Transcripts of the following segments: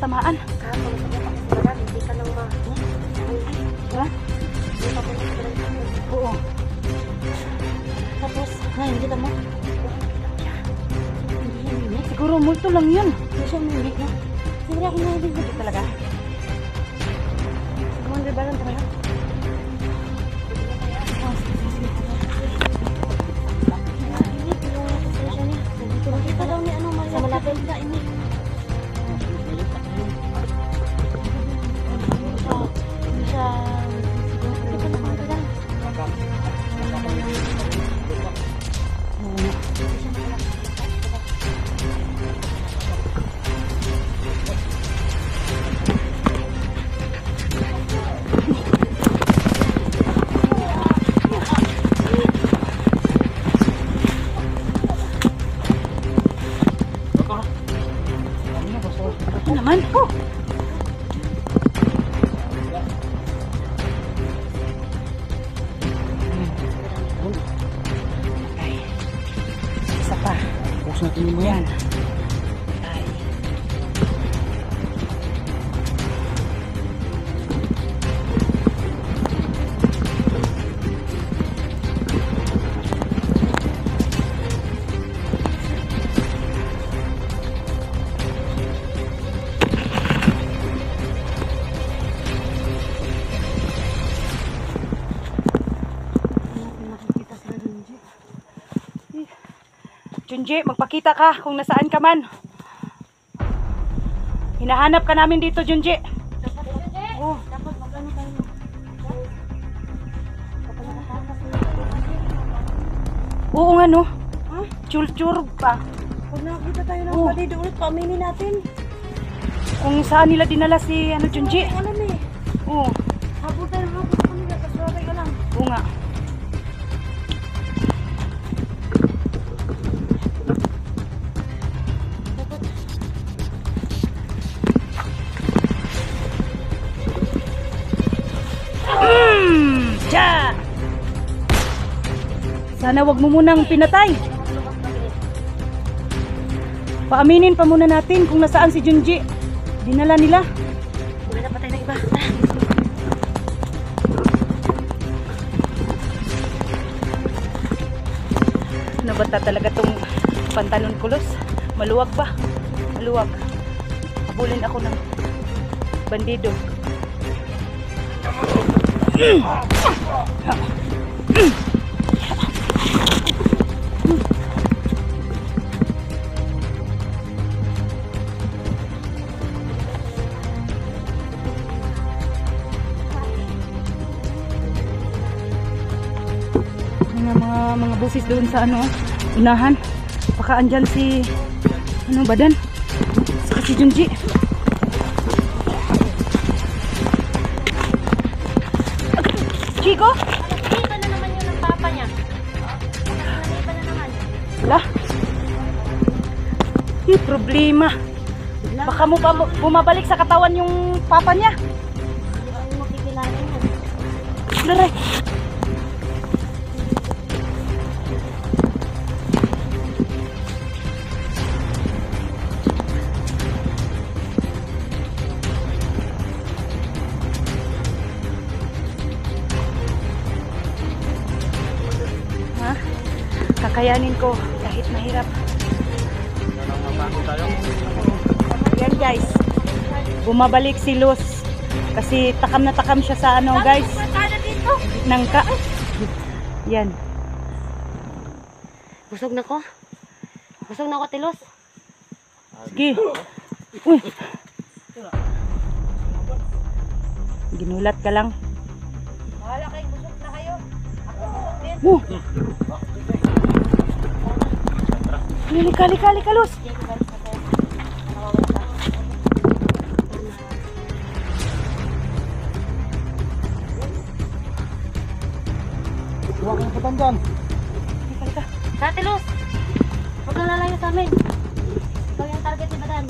tatamaan. Kahapon sa mga pagkakalan, hindi ka lang Ha? Hindi ka pumunta sa badan. Oo. Tapos, hindi ka mo. Siguro multo lang yun. Hindi siya uminig, no? Siguro ako na din Hindi talaga. Siguro na ba lang talaga? Kita daw ni ano, Maria. Sa malapit ka, ini. Hindi siya... Hindi pa naman ka lang. Ano naman? Oh! Ay. Isa pa. Buksan natin yung yan. Ay. Junji, magpakita ka kung nasaan ka man. Hinahanap ka namin dito, Junji. Oh. Dapat mag-ano tayo. Oo nga, no? Ha? Chul-chur pa. Pag nakakita tayo ng Oh. palido ulit, paaminin natin. Kung saan nila dinala si Junji. Alam eh. Oo. Habol tayo ng habol sa kanila. Kaswabay ka lang. Oo nga. Tja! Sana wag mo munang pinatay. Paaminin pa muna natin kung nasaan si Junji. Dinala nila. Wala na patay ng iba. Ano ba talaga tong pantalon kulos? Maluwag ba? Maluwag. Habulin ako ng bandido. Mga busis doon sa unahan. Baka andyan si Badan. Saka si Junji. Chico? Dito na naman yun ng papa niya. Dito na naman. Wala. Problema. Baka mo pa bumabalik sa katawan yung papa niya. Hindi ba yung makikilala yan? Laray. Ha? Kakayanin ko kahit mahirap. Yan guys. Bumabalik si Luz. Kasi takam na takam siya sa guys. Nangka. Yan. Busog na ko. Busog na ko, Tilos. Sige. Uy. Ginulat ka lang. Bahala kayo, busog na kayo. Lika, Luz. Huwag kang putan dyan. Lika. Dati, Los. Huwag kang lalayo sa amin. Ikaw yung target ni Badan.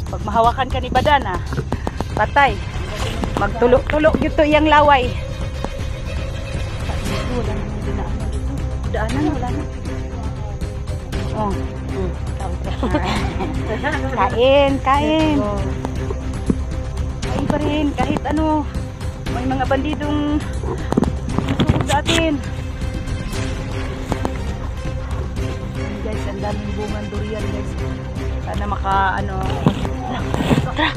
Pag mahawakan ka ni Badan, patay. Magtulok-tulok dito iyang laway. Wala naman dinaanan dito. Daanan, wala na. Oh. Kain, kain. Kain pa rin, kahit ano. May mga bandidong susugod sa atin. Ayan, guys, ang daming bungang durian, guys. Sana maka, ano. Tara!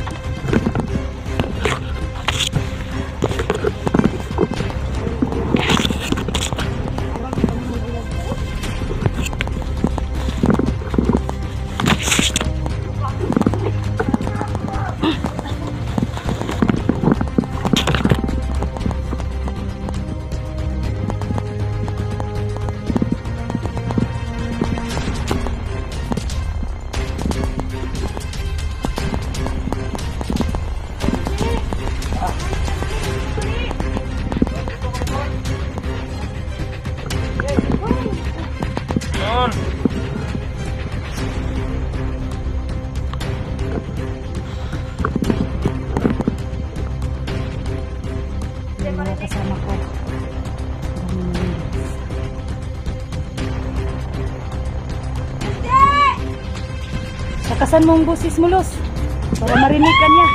Yung mga kasama ko. Lakasan mo ang busis mo, Los. Para marinig ka niya.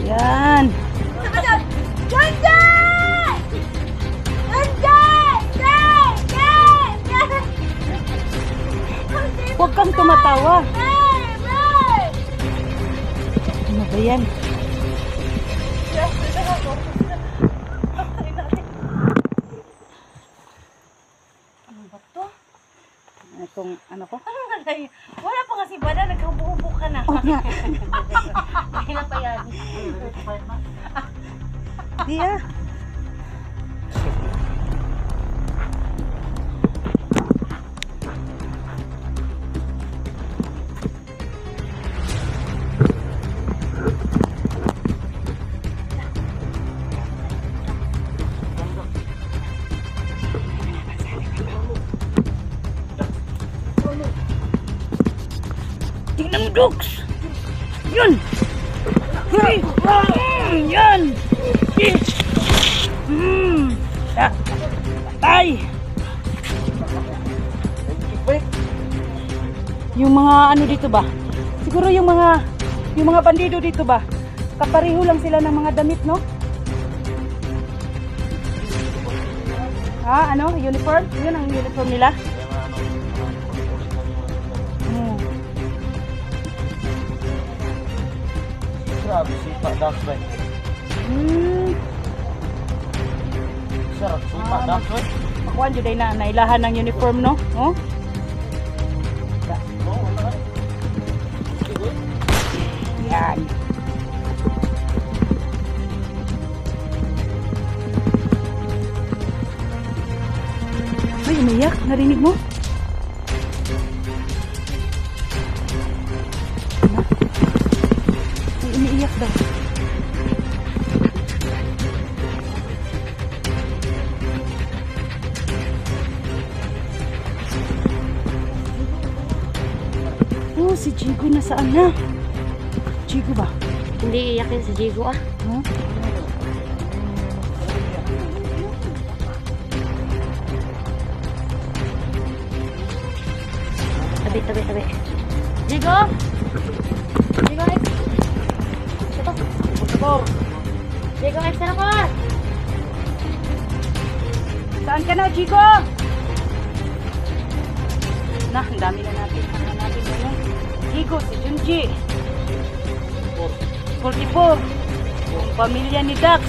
Yan. Huwag kang tumatawa. Ano ba yan? Ano ba to? Itong ano ko? Wala pa kasi bala, nagkabubo ka na. Oh nga. Kailan pa yan? Di ah. Tingnan mo, Dogs! Yun! Hey! Yan! Patay! Yung mga ano dito ba? Siguro yung mga bandido dito ba? Kapareho lang sila ng mga damit, no? Ha? Ano? Uniform? Yun ang uniform nila? Grabe, sipa, Dax, bay. Sarap, sipa, Dax, bay. Makuha dyan na nailahan ng uniform, no? Oh? Yan. Ay, umiyak. Narinig mo? Ay, umiiyak daw. Oh, si Jigo nasaan na? Jigo ba? Hindi iyakin si Jigo ah. Huh? Tabi, tabi, tabi. Jigo! Jigo X! Ito. Motor! Jigo X na ko! Saan ka na, Jigo? Na, ang dami na natin. Ano natin ngayon? Jigo, si Junji. 44. Yung pamilya ni Dax.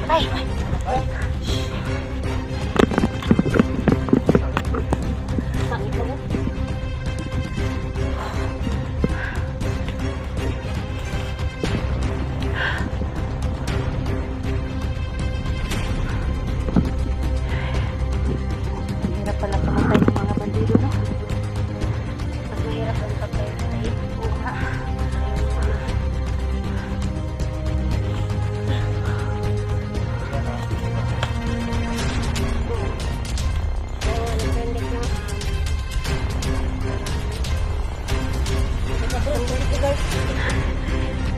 Ay! Sakit mo. Hirap pala kamatay ng mga bandido, no? Mas mahirap ang patay. Oo nga.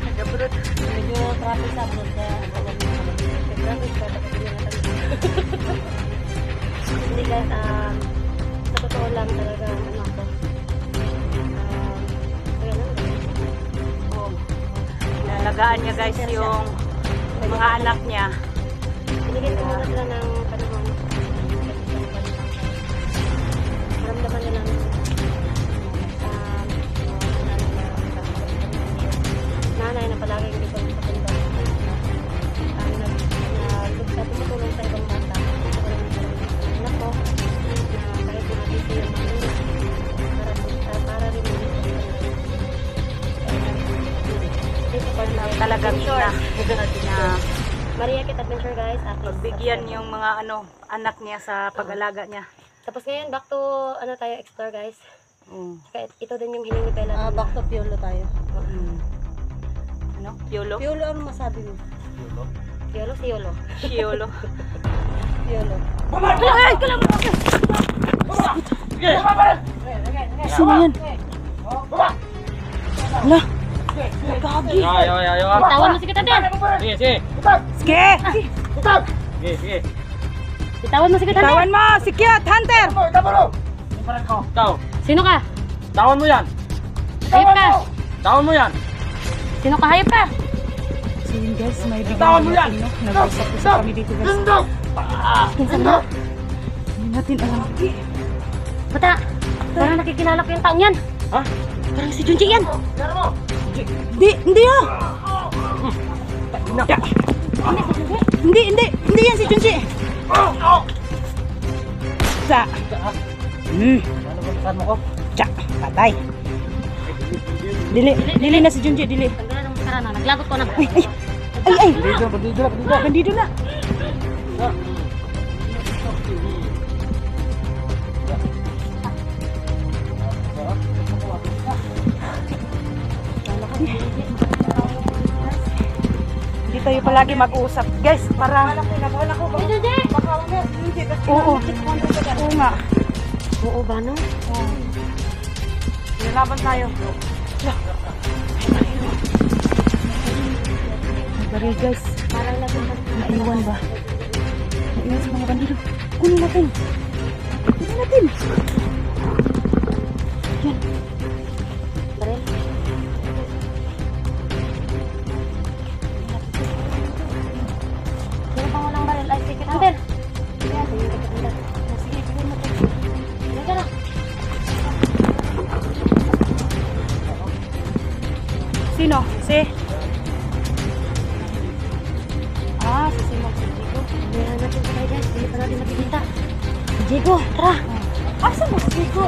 Nagabrot. Medyo traffic sa abroad kaya traffic pa hindi guys, sa totoo lang talaga ano ako. Kaya lang Oo. Nalagaan niya guys yung mga anak niya. binigyan ko muna sila ng panahon. Ramdaman nila nanay na palagi hindi ko napakita. Tumutulong sa ibang bata. Anak ko, na kahit nakabisi yung mga para rin Talagang na Maria Kit Adventure guys. At least, pagbigyan yung mga anak niya sa pag-alaga niya. tapos ngayon, back to ano tayo, explore guys. Oo. Kaya ito din yung hiling ni Bella. Back to Piolo tayo. Ano? Piolo? Piolo, ano masabi mo? Yolo si Yolo. Piolo. Piolo. Ay! Kailangan mo! Sino yan? Hala! Gagi! Ayo. Tawan mo si Kitatin! Sige, sige. Sige! Sige, sige. Bitawan mo si Kitatin! Tawan mo! Si Kiat! Hunter! Ikaw. Sino ka? Tawan mo yan. Hayop ka! Tawan mo yan. Sino ka? Hayop ka! So yun guys, may Tawan mo bigyan yan. natin, no? Nag-usap-usap kami dito guys. Kinsan mo? Hindi natin alam. Bata! Parang nakikilala ko yung taong yan! Ha? Parang si Junji yan! Hindi ah! Hindi yan si Junji. Sa. Ano ba saan mo ko? Tsa, patay. Dili na si Junji, dili. Tanggalan ng maskara na, naglagot ko na. Ay! Bandido. Bandido na. Hindi tayo palagi mag-usap. Guys, para... Si Junji! Oo. Oo nga. Oo ba no? Lalaban tayo. Baril guys. Parang lagot na. Naiwan ba? Naiwan sa mga bandido. Kunin natin. Kunin natin. Yan. Baril. Sino pang walang baril? Ay, sige, Hunter! Yan, sige, Hunter. Sige, sige mo. Sige ka na. Sino? Si? Si Simon. Si Diego. Meron natin sa kayo guys. Hindi pa natin makikita. Diego, tara! Asa mo si Diego?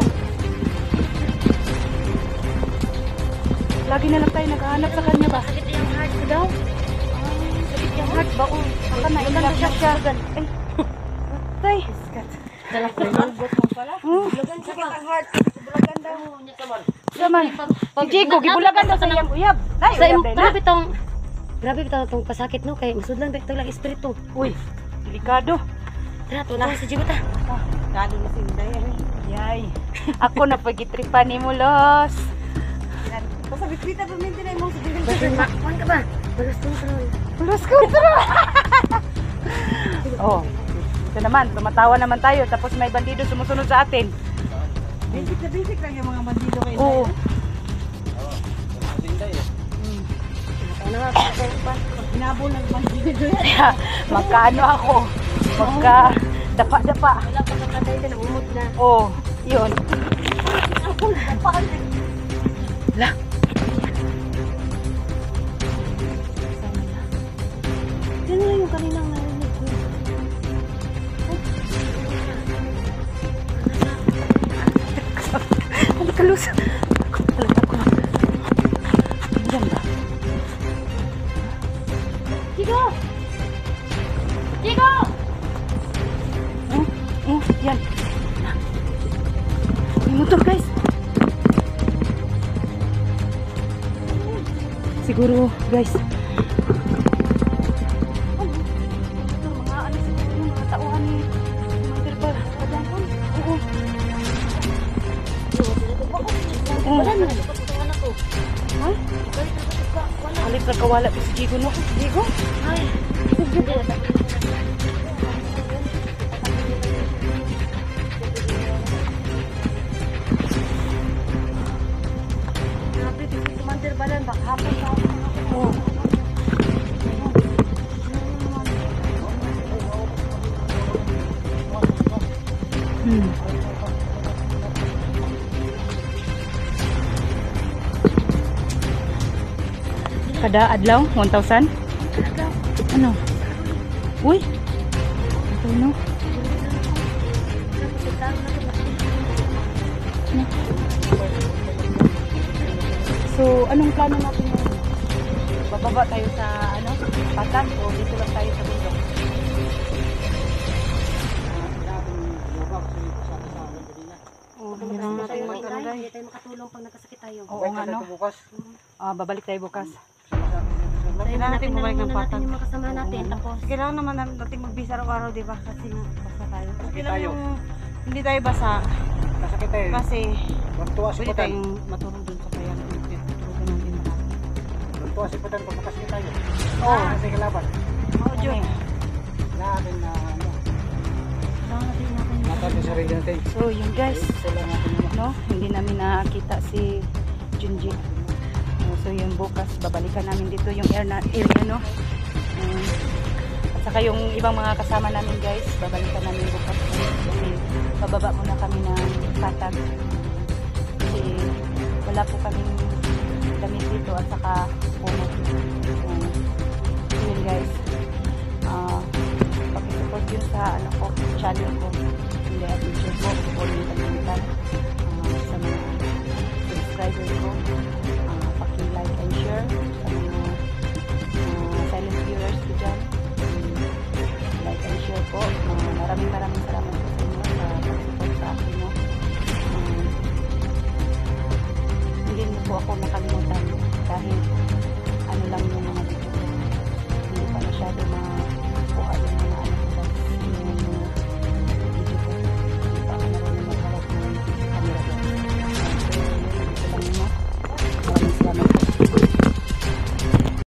Lagi na lang tayo naghahanap sa kanya ba? Sakit yung heart ko daw. Sakit yung heart ba? Baka na-inlove siya. Ay. Tay. Dala ko yun. Bulagan Sakit ang heart. Bulagan daw. Saman. Si Diego, gibulagan daw sa iyang uyab. Ay, Sa uyab din na. grabe itong pasakit no kay masudlan ba ito lang espiritu. Uy, delikado. Tara, tunaw si Diego ta. Kado na sinday. Yay. Ako na pagitripan ni Mulos. Basta bitbita pa minti na yung mga sabihin. Basta makwan ka ba? Balas control. Mulos control. Oh. Ito naman, tumatawa naman tayo. Tapos may bandido sumusunod sa atin. Basic na basic lang yung mga bandido kayo. Oo. Ano nga ba? Inabol ng bandido yan. Kaya, magkaano ako. Magka dapa-dapa. Wala pa kapatay ka na umot na. Oh, yun. La. Yan na yung kaninang narinig ko. Halika, Luz. Talaga ako. Diyan ba? Chico! Chico! Yan. May motor, guys. Siguro, guys. Mga ano siguro yung mga tauhan ni Mother ba? Kadangkon? Oo. Wala na. Ito anak ko. Ha? Wala. Alit na kawala pa si Jigo, no? Jigo? Ay. Grabe, di si Commander Balan, baka hapon pa ako. Oo. Kada adlaw 1,000? Ano? Uy. Ito no. So, anong plano natin ngayon? Bababa tayo sa ano? Patan o dito lang tayo sa bundok? Kailangan natin mag-aral. Hindi tayo makatulong pag nagkasakit tayo. Oo nga no. bukas. Babalik tayo bukas. Kailangan natin bumalik ng natin yung mga kasama natin. Tapos, Kailangan naman natin magbisa araw-araw, di ba? Kasi nga, basa tayo. Okay lang tayo. yung hindi tayo basa. Kasakit tayo. Kasi, Magtuwa si pwede Putan. tayong matulog dun sa kaya. Tutulogan natin marami. Magtuwa si Putan pag makasakit tayo. Oo. Kasi kalaban. Oo, Diyo. Natin na ano. kailangan natin natin Natin yung sarili natin. So, yun guys. Kailangan natin yun. No? Hindi namin nakakita si Junji. So, yun bukas. Babalikan namin dito yung area, no? At saka yung ibang mga kasama namin guys. Babalikan namin bukas. Kasi bababa muna kami ng patag. Kasi wala po kaming damit dito at saka puno. So, yun guys. Pakisupport yun sa ano ko, channel ko. Hindi at YouTube ko. Huwag yung kalimutan. Sa mga subscriber ko. Paki-like and share. Sa mga silent viewers ko dyan. Like and share po. Maraming salamat